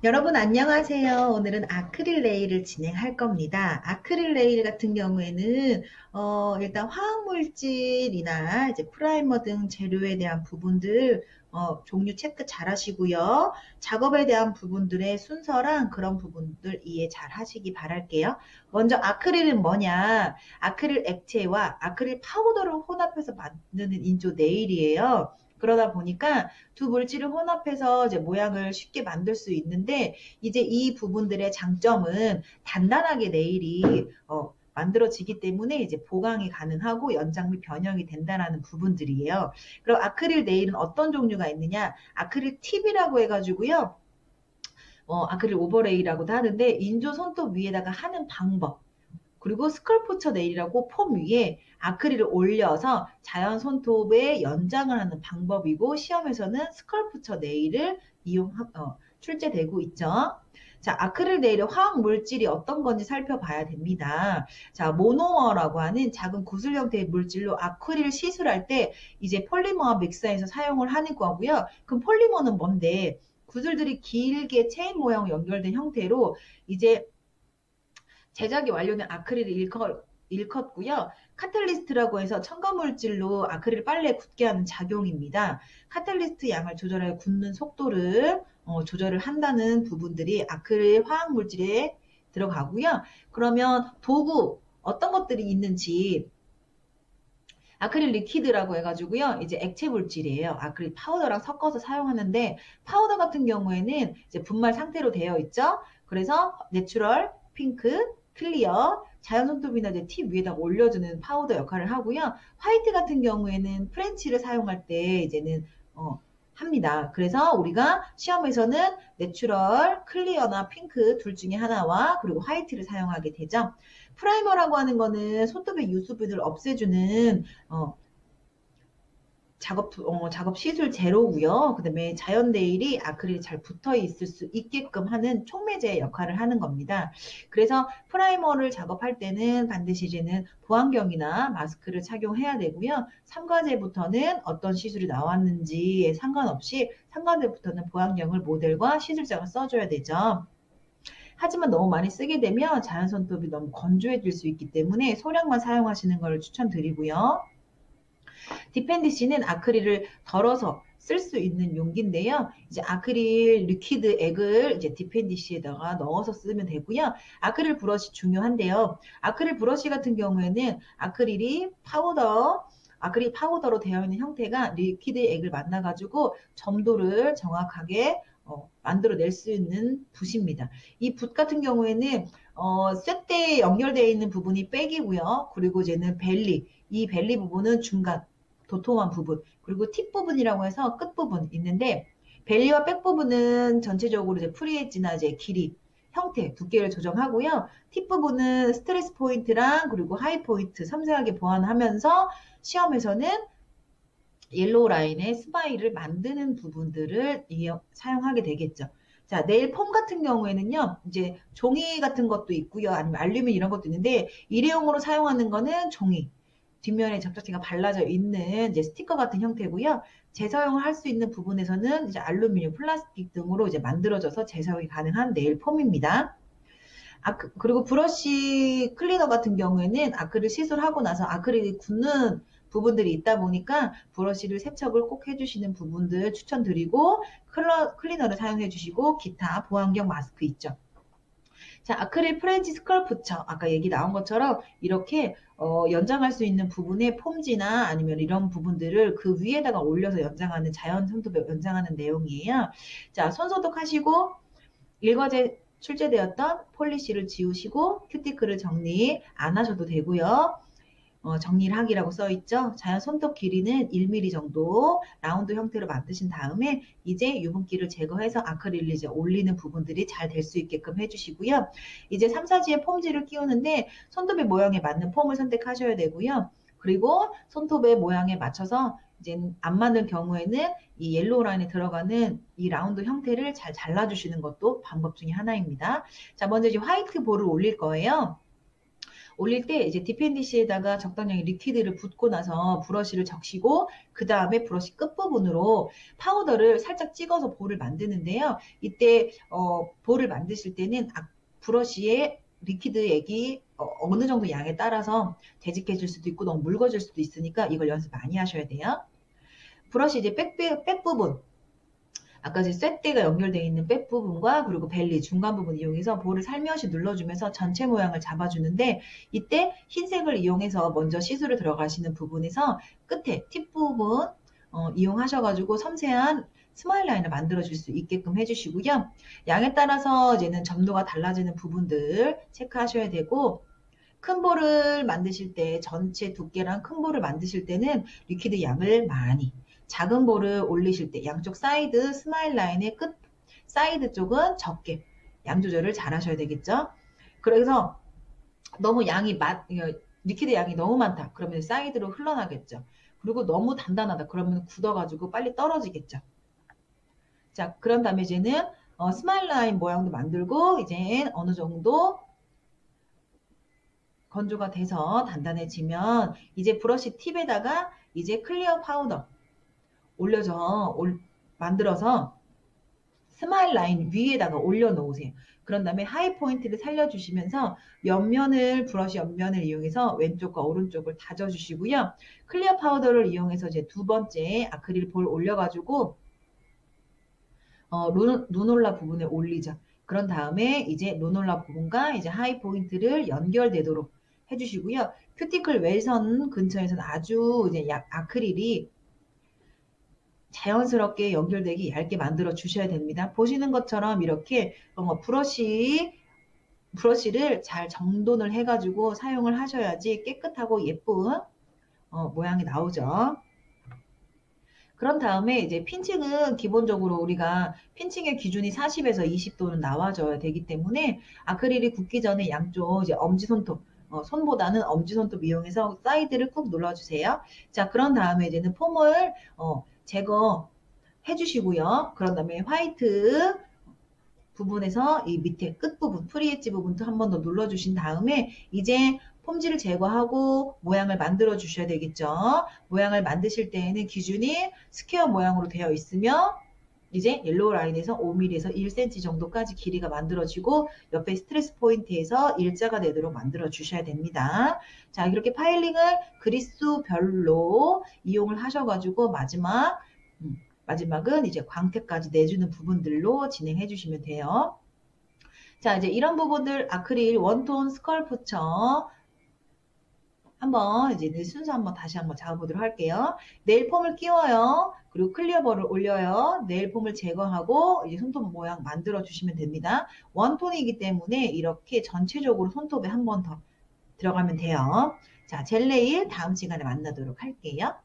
여러분 안녕하세요. 오늘은 아크릴 레일을 진행할 겁니다. 아크릴 레일 같은 경우에는 일단 화학물질이나 이제 프라이머 등 재료에 대한 부분들 종류 체크 잘 하시고요. 작업에 대한 부분들의 순서랑 그런 부분들 이해 잘 하시기 바랄게요. 먼저 아크릴은 뭐냐? 아크릴 액체와 아크릴 파우더를 혼합해서 만드는 인조 네일이에요. 그러다 보니까 두 물질을 혼합해서 이제 모양을 쉽게 만들 수 있는데 이제 이 부분들의 장점은 단단하게 네일이 만들어지기 때문에 이제 보강이 가능하고 연장 및 변형이 된다는 부분들이에요. 그럼 아크릴 네일은 어떤 종류가 있느냐? 아크릴 팁이라고 해가지고요. 아크릴 오버레이라고도 하는데 인조 손톱 위에다가 하는 방법. 그리고 스컬프처 네일이라고 폼 위에 아크릴을 올려서 자연 손톱에 연장을 하는 방법이고 시험에서는 스컬프처 네일을 출제되고 있죠. 자, 아크릴 네일의 화학 물질이 어떤 건지 살펴봐야 됩니다. 자, 모노머라고 하는 작은 구슬 형태의 물질로 아크릴 시술할 때 이제 폴리머와 믹서해서 사용을 하는 거고요. 그럼 폴리머는 뭔데? 구슬들이 길게 체인 모양 연결된 형태로 이제 제작이 완료된 아크릴을 일컫고요. 카탈리스트라고 해서 첨가물질로 아크릴 빨래 굳게 하는 작용입니다. 카탈리스트 양을 조절하여 굳는 속도를 조절을 한다는 부분들이 아크릴 화학물질에 들어가고요. 그러면 도구 어떤 것들이 있는지 아크릴 리퀴드라고 해가지고요. 이제 액체 물질이에요. 아크릴 파우더랑 섞어서 사용하는데 파우더 같은 경우에는 이제 분말 상태로 되어 있죠. 그래서 내추럴, 핑크, 클리어, 자연 손톱이나 이제 팁 위에다 올려주는 파우더 역할을 하고요. 화이트 같은 경우에는 프렌치를 사용할 때 이제는 합니다. 그래서 우리가 시험에서는 내추럴, 클리어나 핑크 둘 중에 하나와 그리고 화이트를 사용하게 되죠. 프라이머라고 하는 거는 손톱의 유수분을 없애주는 작업 시술 제로고요. 그다음에 자연 네일이 아크릴이 잘 붙어 있을 수 있게끔 하는 촉매제 역할을 하는 겁니다. 그래서 프라이머를 작업할 때는 반드시 이제는 보안경이나 마스크를 착용해야 되고요. 삼과제부터는 어떤 시술이 나왔는지에 상관없이 삼과제부터는 보안경을 모델과 시술장을 써줘야 되죠. 하지만 너무 많이 쓰게 되면 자연 손톱이 너무 건조해질 수 있기 때문에 소량만 사용하시는 걸 추천드리고요. 디펜디씨는 아크릴을 덜어서 쓸 수 있는 용기인데요. 이제 아크릴 리퀴드 액을 이제 디펜디씨에다가 넣어서 쓰면 되고요. 아크릴 브러쉬 중요한데요. 아크릴 브러쉬 같은 경우에는 아크릴 파우더로 되어 있는 형태가 리퀴드 액을 만나가지고 점도를 정확하게 만들어낼 수 있는 붓입니다. 이 붓 같은 경우에는 쇳대에 연결되어 있는 부분이 백이고요. 그리고 이제는 이 벨리 부분은 중간 도톰한 부분, 그리고 팁 부분이라고 해서 끝 부분 있는데 벨리와 백 부분은 전체적으로 이제 프리엣지나 이제 길이, 형태, 두께를 조정하고요. 팁 부분은 스트레스 포인트랑 그리고 하이 포인트 섬세하게 보완하면서 시험에서는 옐로우 라인의 스마일을 만드는 부분들을 사용하게 되겠죠. 자, 네일 폼 같은 경우에는요, 이제 종이 같은 것도 있고요. 아니면 알루미늄 이런 것도 있는데, 일회용으로 사용하는 거는 종이. 뒷면에 접착제가 발라져 있는 이제 스티커 같은 형태고요. 재사용을 할 수 있는 부분에서는 이제 알루미늄, 플라스틱 등으로 이제 만들어져서 재사용이 가능한 네일 폼입니다. 그리고 브러쉬 클리너 같은 경우에는 아크릴 시술하고 나서 아크릴이 굳는 부분들이 있다 보니까 브러쉬를 세척을 꼭 해주시는 부분들 추천드리고 클리너를 사용해 주시고 기타 보안경 마스크 있죠. 자, 아크릴 프렌치 스컬프처 아까 얘기 나온 것처럼 이렇게 연장할 수 있는 부분의 폼지나 아니면 이런 부분들을 그 위에다가 올려서 연장하는 자연 손톱에 연장하는 내용이에요. 자, 손 소독하시고 일과제 출제되었던 폴리시를 지우시고 큐티클을 정리 안 하셔도 되고요. 정리를 하기라고 써 있죠. 자연 손톱 길이는 1mm 정도 라운드 형태로 만드신 다음에 이제 유분기를 제거해서 아크릴을 이제 올리는 부분들이 잘 될 수 있게끔 해주시고요. 이제 3, 4지에 폼지를 끼우는데 손톱의 모양에 맞는 폼을 선택하셔야 되고요. 그리고 손톱의 모양에 맞춰서 이제 안 맞는 경우에는 이 옐로우 라인에 들어가는 이 라운드 형태를 잘 잘라주시는 것도 방법 중에 하나입니다. 자, 먼저 이제 화이트 볼을 올릴 거예요. 올릴 때 이제 디펜디시에다가 적당량의 리퀴드를 붓고 나서 브러쉬를 적시고 그 다음에 브러쉬 끝부분으로 파우더를 살짝 찍어서 볼을 만드는데요. 이때 볼을 만드실 때는 브러쉬에 리퀴드 액이 어느 정도 양에 따라서 되직해질 수도 있고 너무 묽어질 수도 있으니까 이걸 연습 많이 하셔야 돼요. 브러쉬 이제 백 부분, 아까 이제 쇳대가 연결되어 있는 백 부분과 그리고 벨리 중간 부분 이용해서 볼을 살며시 눌러주면서 전체 모양을 잡아주는데 이때 흰색을 이용해서 먼저 시술을 들어가시는 부분에서 끝에 팁 부분 이용하셔가지고 섬세한 스마일 라인을 만들어 줄 수 있게끔 해주시고요. 양에 따라서 이제는 점도가 달라지는 부분들 체크하셔야 되고 큰 볼을 만드실 때 전체 두께랑 큰 볼을 만드실 때는 리퀴드 양을 많이 작은 볼을 올리실 때 양쪽 사이드 스마일 라인의 끝 사이드 쪽은 적게 양 조절을 잘 하셔야 되겠죠. 그래서 너무 리퀴드 양이 너무 많다 그러면 사이드로 흘러나겠죠. 그리고 너무 단단하다 그러면 굳어가지고 빨리 떨어지겠죠. 자, 그런 다음에 이제는 스마일 라인 모양도 만들고 이제 어느 정도 건조가 돼서 단단해지면 이제 브러쉬 팁에다가 이제 클리어 파우더 만들어서 스마일 라인 위에다가 올려놓으세요. 그런 다음에 하이 포인트를 살려주시면서 브러쉬 옆면을 이용해서 왼쪽과 오른쪽을 다져주시고요. 클리어 파우더를 이용해서 이제 두 번째 아크릴 볼 올려가지고 루놀라 부분에 올리죠. 그런 다음에 이제 루놀라 부분과 이제 하이 포인트를 연결되도록 해주시고요. 큐티클 외선 근처에서는 아주 이제 아크릴이 자연스럽게 연결되기 얇게 만들어 주셔야 됩니다. 보시는 것처럼 이렇게 브러쉬를 잘 정돈을 해가지고 사용을 하셔야지 깨끗하고 예쁜 모양이 나오죠. 그런 다음에 이제 핀칭은 기본적으로 우리가 핀칭의 기준이 40에서 20도는 나와줘야 되기 때문에 아크릴이 굳기 전에 양쪽 이제 엄지손톱 손보다는 엄지손톱 이용해서 사이드를 꾹 눌러주세요. 자, 그런 다음에 이제는 폼을 제거해 주시고요. 그런 다음에 화이트 부분에서 이 밑에 끝부분, 프리엣지 부분도 한 번 더 눌러주신 다음에 이제 폼지를 제거하고 모양을 만들어 주셔야 되겠죠. 모양을 만드실 때에는 기준이 스퀘어 모양으로 되어 있으며 이제 옐로우 라인에서 5mm에서 1cm 정도까지 길이가 만들어지고 옆에 스트레스 포인트에서 일자가 되도록 만들어 주셔야 됩니다. 자, 이렇게 파일링을 그리스별로 이용을 하셔가지고 마지막은 이제 광택까지 내주는 부분들로 진행해 주시면 돼요. 자, 이제 이런 부분들 아크릴 원톤 스컬프처 한번 이제 순서 다시 한번 잡아보도록 할게요. 네일폼을 끼워요. 그리고 클리어볼을 올려요. 네일폼을 제거하고 이제 손톱 모양 만들어 주시면 됩니다. 원톤이기 때문에 이렇게 전체적으로 손톱에 한 번 더 들어가면 돼요. 자, 젤네일 다음 시간에 만나도록 할게요.